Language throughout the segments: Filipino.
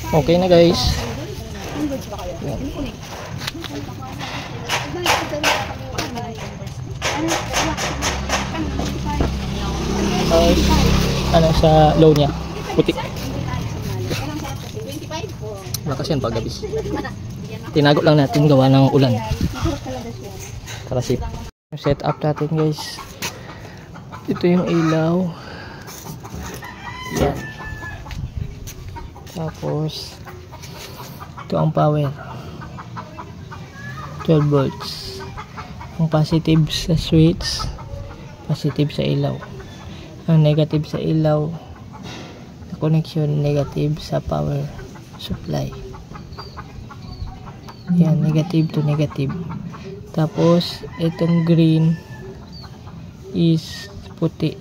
Okay na guys. Yan. Ano sa low niya? Puti. Lakas yan paggabi. Tinago lang natin gawa ng ulan. Para safe. Set up natin guys. Ito yung ilaw. Yan. Tapos ito ang power. 12 volts. Ang positive sa switch, positive sa ilaw. Ang negative sa ilaw na connection, negative sa power supply. Yan, negative to negative. Tapos itong green is puti.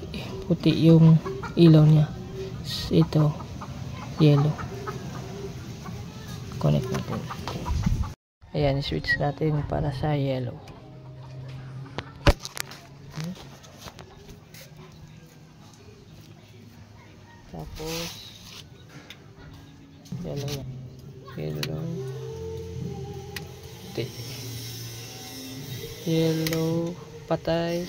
Puti yung ilaw niya. Ito yellow. Connect natin. Ayan, switch natin para sa yellow. Tapos yellow yan. Yellow. Yellow patay.